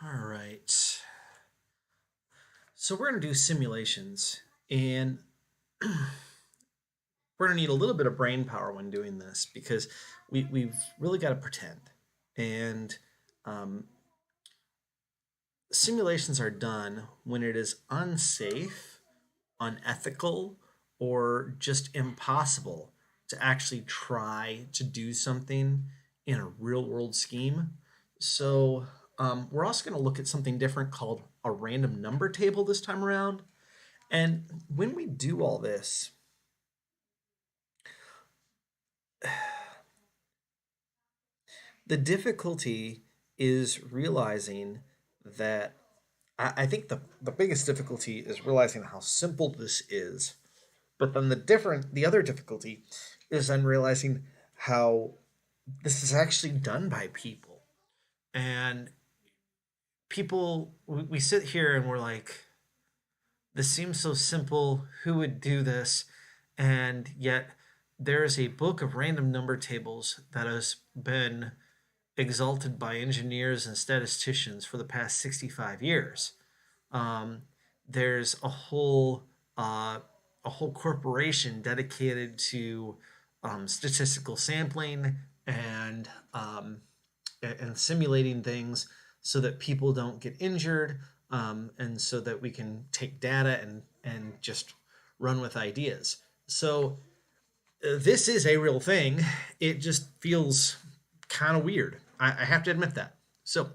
All right. So we're going to do simulations, and we're going to need a little bit of brain power when doing this because we've really got to pretend. And um, simulations are done when it is unsafe, unethical, or just impossible to actually try to do something in a real world scheme. So we're also going to look at something different called a random number table this time around. And when we do all this, the difficulty is realizing that I think the biggest difficulty is realizing how simple this is. But then the other difficulty is then realizing how this is actually done by people. And we sit here and we're like, this seems so simple. Who would do this? And yet, there is a book of random number tables that has been exalted by engineers and statisticians for the past 65 years. Um, there's a whole corporation dedicated to statistical sampling and and simulating things so that people don't get injured, and so that we can take data and just run with ideas. So this is a real thing. It just feels kind of weird. I have to admit that. So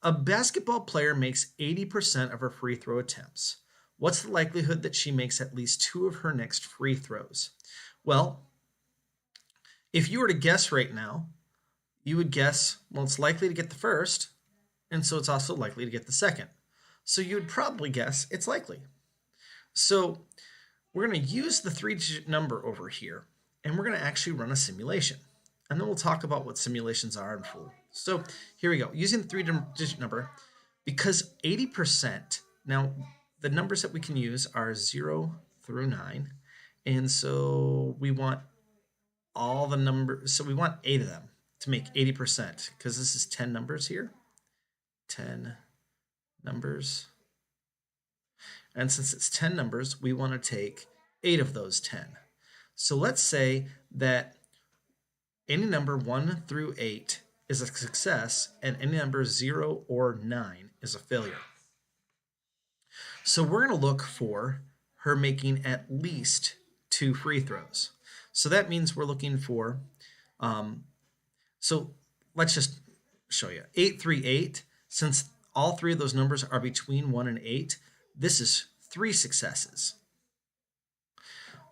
a basketball player makes 80% of her free throw attempts. What's the likelihood that she makes at least two of her next free throws? Well, if you were to guess right now, you would guess, well, it's likely to get the first, and so it's also likely to get the second. So you would probably guess it's likely. So we're going to use the three-digit number over here, and we're going to actually run a simulation. And then we'll talk about what simulations are in full. So here we go. Using the three-digit number, because 80%, now the numbers that we can use are 0 through 9. And so we want all the numbers, so we want 8 of them to make 80%, because this is 10 numbers here. 10 numbers. And since it's 10 numbers, we want to take 8 of those 10. So let's say that any number 1 through 8 is a success, and any number 0 or 9 is a failure. So we're going to look for her making at least 2 free throws. So that means we're looking for, so let's just show you. 8, 3, 8, since all 3 of those numbers are between 1 and 8, this is 3 successes.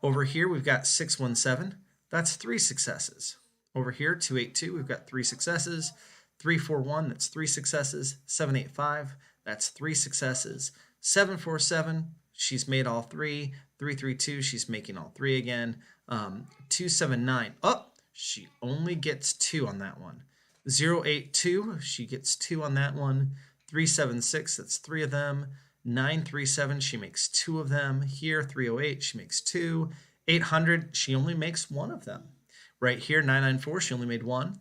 Over here, we've got 6, 1, 7. That's 3 successes. Over here, 2, 8, 2, we've got 3 successes. 3, 4, 1, that's 3 successes. 7, 8, 5, that's 3 successes. 7, 4, 7, she's made all 3. 3, 3, 2, she's making all 3 again. 2, 7, 9, oh, she only gets 2 on that one. 0, 8, 2, she gets 2 on that one. 3, 7, 6, that's 3 of them. 9, 3, 7, she makes 2 of them. Here, 308, she makes 2. 800, she only makes 1 of them. Right here, 994, she only made 1.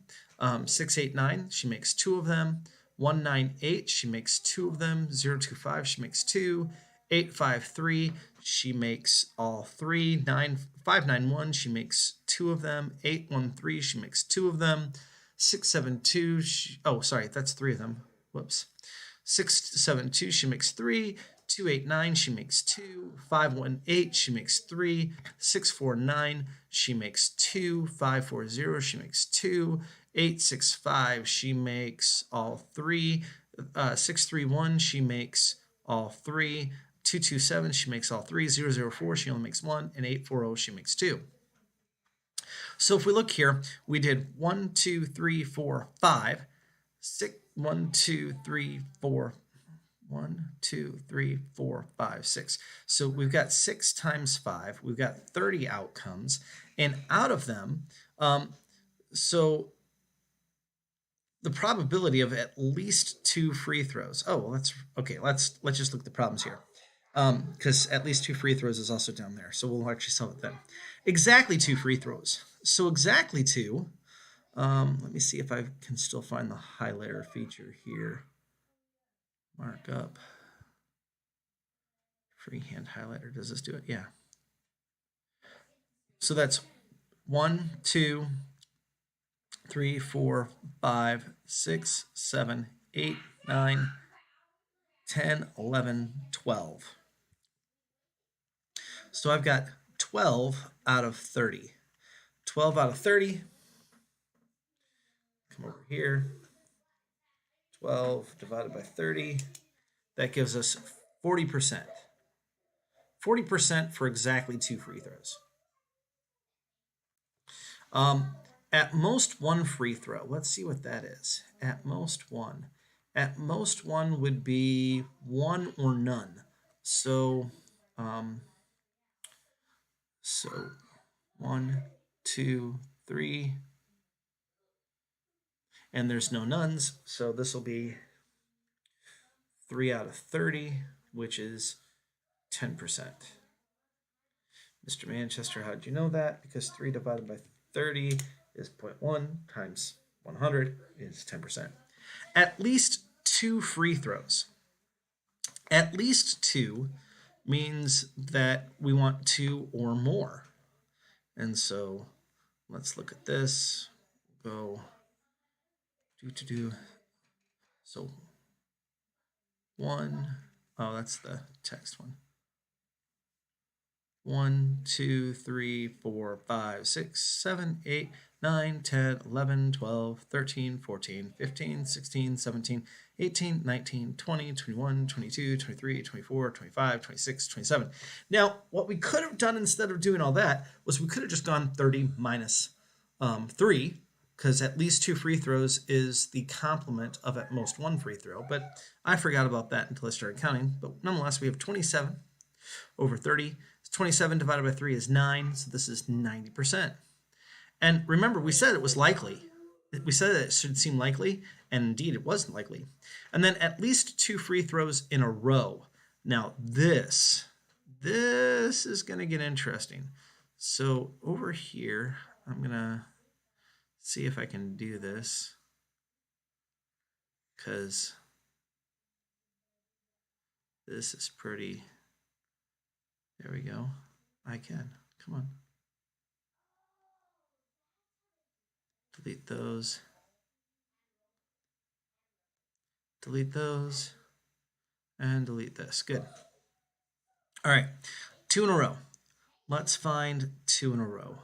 689, she makes 2 of them. 198, she makes 2 of them. 025, she makes 2. 853, she makes all 3. 591, she makes 2 of them. 813, she makes 2 of them. 672, that's 3 of them. Whoops. 672, she makes 3. 289, she makes 2. 518, she makes 3. 649, she makes 2. 540, she makes 2. 865, she makes all 3. 631, she makes all 3. 227, she makes all 3. 004, she only makes 1. And 840, she makes 2. So if we look here, we did 1, 2, 3, 4, 5. 6, 1, 2, 3, 4. 1, 2, 3, 4, 5, 6. So we've got 6 times 5. We've got 30 outcomes. And out of them, so the probability of at least 2 free throws. Oh, well, that's okay. Let's just look at the problems here. Because at least 2 free throws is also down there. So we'll actually solve it then. Exactly 2 free throws. So exactly 2. Let me see if I can still find the highlighter feature here. Mark up. Freehand highlighter. Does this do it? Yeah. So that's 1, 2, 3, 4, 5, 6, 7, 8, 9, 10, 11, 12. So I've got 12 out of 30. 12 out of 30. Come over here. 12 divided by 30. That gives us 40%. 40% for exactly 2 free throws. At most 1 free throw. Let's see what that is. At most 1. At most 1 would be 1 or none. So 1, 2, 3, and there's no nones, so this will be 3 out of 30, which is 10%. Mr. Manchester, how did you know that? Because 3 divided by 30 is 0.1 times 100 is 10%. At least 2 free throws. At least 2 means that we want 2 or more. And so let's look at this. Go so 1. Oh, that's the text one. 1, 2, 3, 4, 5, 6, 7, 8, 9, 10, 11, 12, 13, 14, 15, 16, 17, 18, 19, 20, 21, 22, 23, 24, 25, 26, 27. Now, what we could have done instead of doing all that was we could have just gone 30 minus 3, because at least 2 free throws is the complement of at most 1 free throw. But I forgot about that until I started counting. But nonetheless, we have 27 over 30. 27 divided by 3 is 9, so this is 90%. And remember, we said it was likely. We said that it should seem likely, and indeed it wasn't likely. And then at least 2 free throws in a row. Now this is going to get interesting. So over here, I'm going to see if I can do this, because this is pretty... There we go. I can. Come on. Delete those. Delete those. And delete this. Good. All right. 2 in a row. Let's find 2 in a row.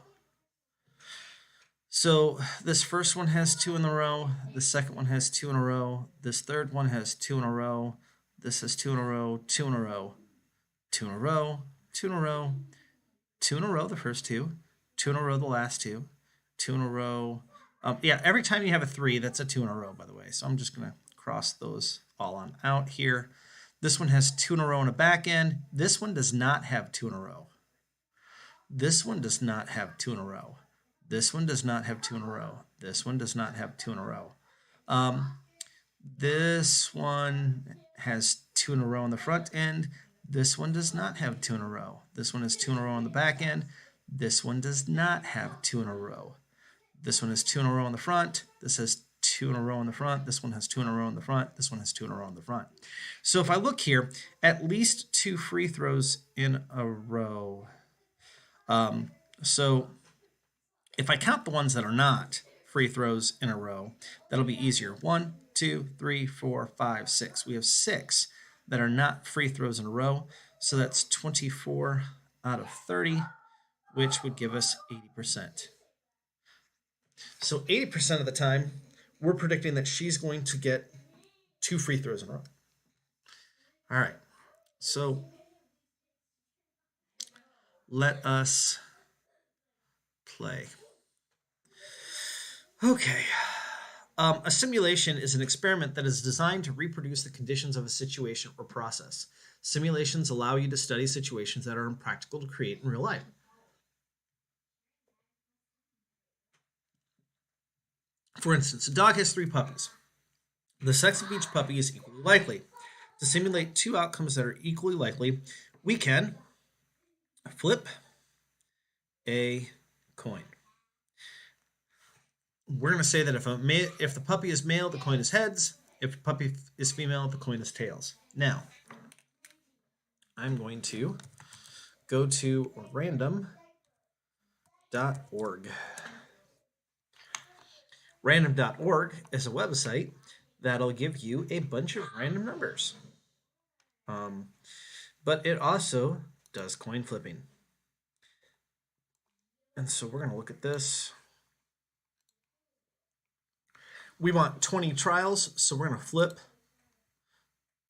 So this first one has 2 in a row. The second one has 2 in a row. This third one has 2 in a row. This has 2 in a row. 2 in a row. 2 in a row. 2 in a row, 2 in a row, the first 2, 2 in a row, the last 2, 2 in a row. Yeah, every time you have a 3, that's a 2 in a row, by the way. So I'm just going to cross those all on out here. This one has 2 in a row on a back end. This one does not have 2 in a row. This one does not have 2 in a row. This one does not have 2 in a row. This one does not have 2 in a row. This one has 2 in a row on the front end. This one does not have 2 in a row. This one has 2 in a row on the back end. This one does not have 2 in a row. This one has 2 in a row on the front. This has 2 in a row on the front. This one has 2 in a row on the front. This one has 2 in a row on the front. So if I look here, at least 2 free throws in a row. So if I count the ones that are not free throws in a row, that'll be easier. 1, 2, 3, 4, 5, 6. We have 6 that are not free throws in a row. So that's 24 out of 30, which would give us 80%. So 80% of the time, we're predicting that she's going to get 2 free throws in a row. All right. So let us play. Okay. A simulation is an experiment that is designed to reproduce the conditions of a situation or process. Simulations allow you to study situations that are impractical to create in real life. For instance, a dog has 3 puppies. The sex of each puppy is equally likely. To simulate 2 outcomes that are equally likely, we can flip a coin. We're going to say that if the puppy is male, the coin is heads. If puppy is female, the coin is tails. Now, I'm going to go to random.org. Random.org is a website that'll give you a bunch of random numbers. But it also does coin flipping. And so we're going to look at this. We want 20 trials, so we're going to flip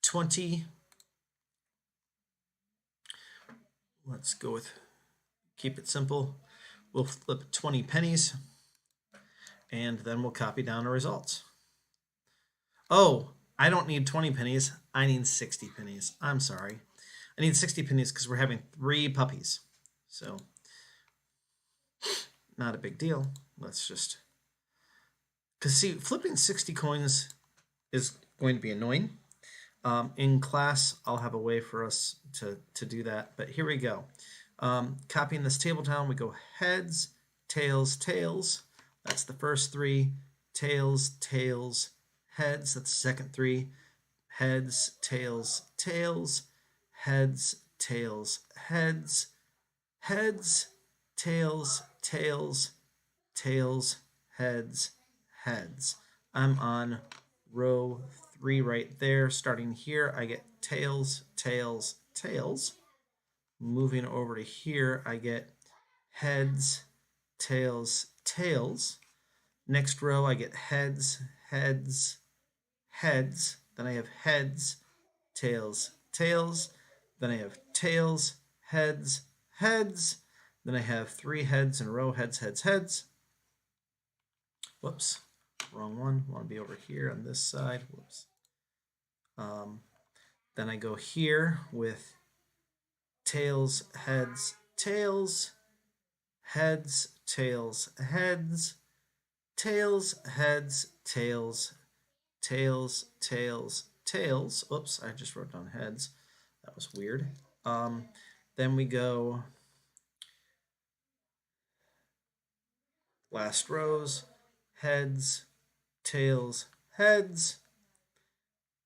20. Let's go with, keep it simple. We'll flip 20 pennies, and then we'll copy down the results. Oh, I don't need 20 pennies. I need 60 pennies. I'm sorry. I need 60 pennies because we're having 3 puppies. So, not a big deal. Let's just... Because, see, flipping 60 coins is going to be annoying. In class, I'll have a way for us to do that. But here we go. Copying this table down, we go heads, tails, tails. That's the first 3. Tails, tails, heads. That's the second 3. Heads, tails, tails. Heads, tails, heads. Heads, tails, tails, tails, heads, heads. I'm on row 3 right there. Starting here, I get tails, tails, tails. Moving over to here, I get heads, tails, tails. Next row, I get heads, heads, heads. Then I have heads, tails, tails. Then I have tails, heads, heads. Then I have 3 heads in a row, heads, heads, heads. Whoops, wrong one. Want to be over here on this side. Whoops. Then I go here with tails, heads, tails, heads, tails, heads, tails, heads, tails, tails, tails, tails. Oops, I just wrote down heads. That was weird. Then we go last rows, heads, tails, heads,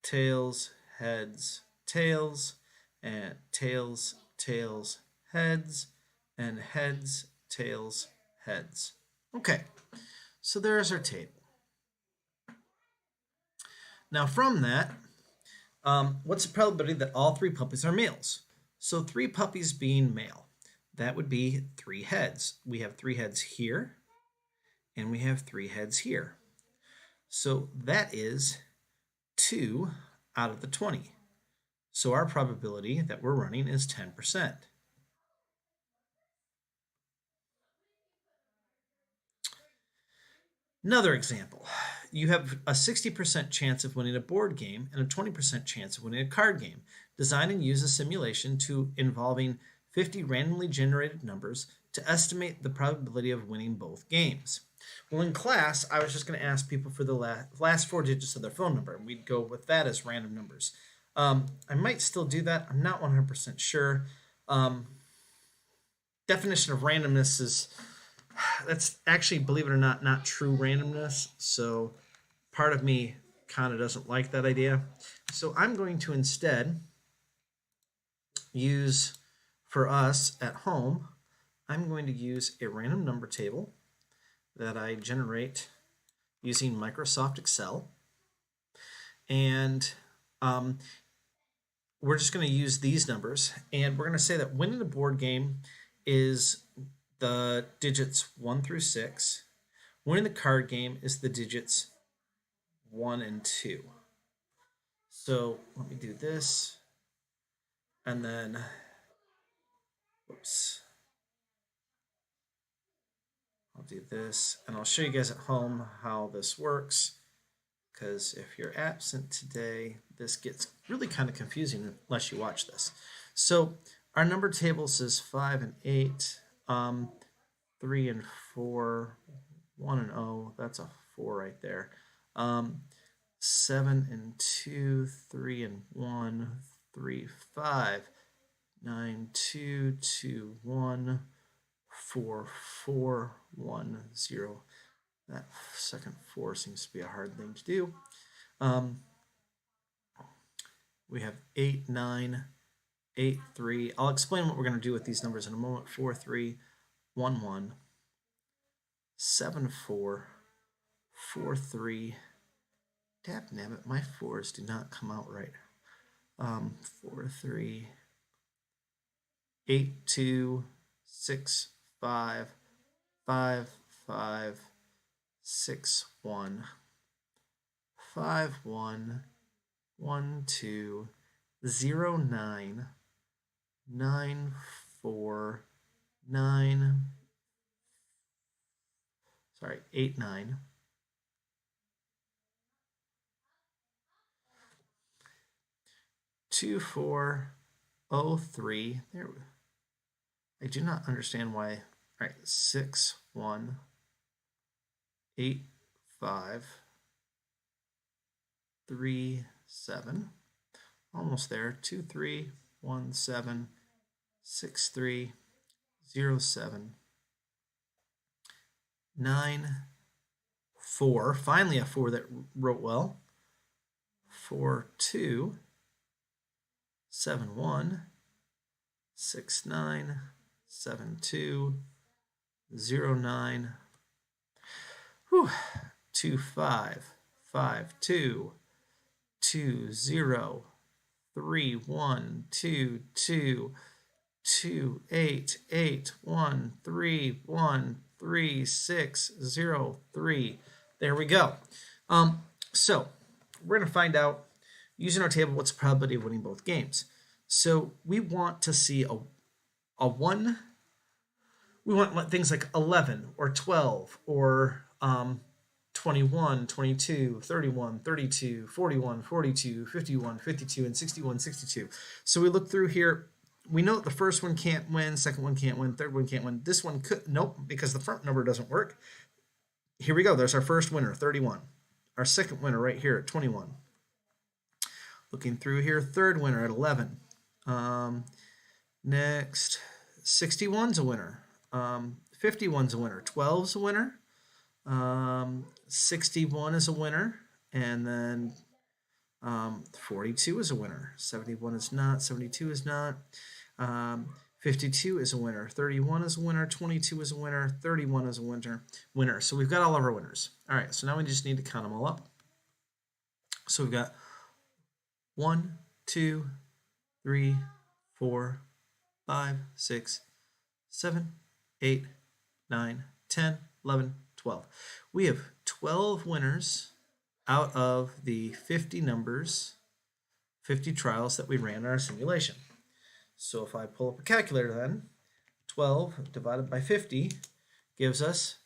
tails, heads, tails, and tails, tails, heads, and heads, tails, heads. Okay, so there's our table. Now from that, what's the probability that all 3 puppies are males? So 3 puppies being male, that would be 3 heads. We have 3 heads here, and we have 3 heads here. So that is 2 out of the 20. So our probability that we're running is 10%. Another example, you have a 60% chance of winning a board game and a 20% chance of winning a card game. Design and use a simulation involving 50 randomly generated numbers to estimate the probability of winning both games. Well, in class, I was just going to ask people for the last 4 digits of their phone number, and we'd go with that as random numbers. I might still do that. I'm not 100% sure. Definition of randomness is, that's actually, believe it or not true randomness. So part of me kind of doesn't like that idea. So I'm going to instead use, for us at home, I'm going to use a random number table that I generate using Microsoft Excel. And we're just going to use these numbers. And we're going to say that winning a board game is the digits 1 through 6. Winning the card game is the digits 1 and 2. So let me do this. And then, whoops. I'll do this, and I'll show you guys at home how this works, because if you're absent today, this gets really kind of confusing unless you watch this. So our number table says 5 and 8, 3 and 4, 1 and 0, that's a 4 right there. 7 and 2, 3 and 1, 3, 5, 9, 2, 2, 1, 4, 4, 1, 0. That second 4 seems to be a hard thing to do. We have 8, 9, 8, 3. I'll explain what we're going to do with these numbers in a moment. 4, 3, 1, 1, 7, 4, 4, 3. Dab-nabbit, my 4s do not come out right. 4, 3, 8, 2, 6, 5, 5, 5, 6, 1, 5, 1, 1, 2, 0, 9, 9, 4, 9, sorry, 8, 9, 2, 4, 0, 3. There. I do not understand why. All right, 6, 1, 8, 5, 3, 7. Almost there. 2, 3, 1, 7, 6, 3, 0, 7, 9, 4. Finally, a 4 that wrote well. 4, 2, 7, 1, 6, 9, 7, 2, 0, 9, 2, 5, 5, 2, 2, 0, 3, 1, 2, 2, 2, 8, 8, 1, 3, 1, 3, 6, 0, 3. There we go. So we're going to find out, using our table, what's the probability of winning both games. So we want to see a 1. We want things like 11 or 12 or 21, 22, 31, 32, 41, 42, 51, 52, and 61, 62. So we look through here. We know the first one can't win, second one can't win, third one can't win. This one could, nope, because the front number doesn't work. Here we go. There's our first winner, 31. Our second winner right here at 21. Looking through here, third winner at 11. Next, 61's a winner. 51's a winner. 12's a winner. 61 is a winner. And then 42 is a winner. 71 is not. 72 is not. 52 is a winner. 31 is a winner. 22 is a winner. 31 is a winner. So we've got all of our winners. All right, so now we just need to count them all up. So we've got 1, 2, 3, 4, 5, 6, 7, 8, 9, 10, 11, 12. We have 12 winners out of the 50 numbers, 50 trials that we ran in our simulation. So if I pull up a calculator then, 12 divided by 50 gives us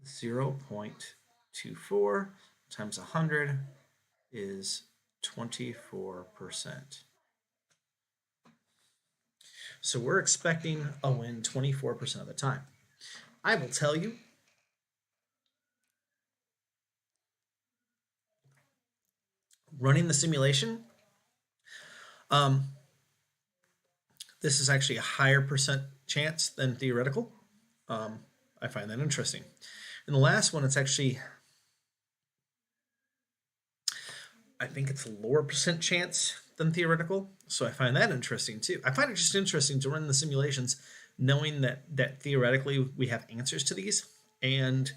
0.24 times 100 is 24%. So we're expecting a win 24% of the time. I will tell you, running the simulation, this is actually a higher percent chance than theoretical. I find that interesting. In the last one, it's actually, I think it's a lower percent chance than theoretical. So I find that interesting too. I find it just interesting to run the simulations knowing that theoretically we have answers to these, and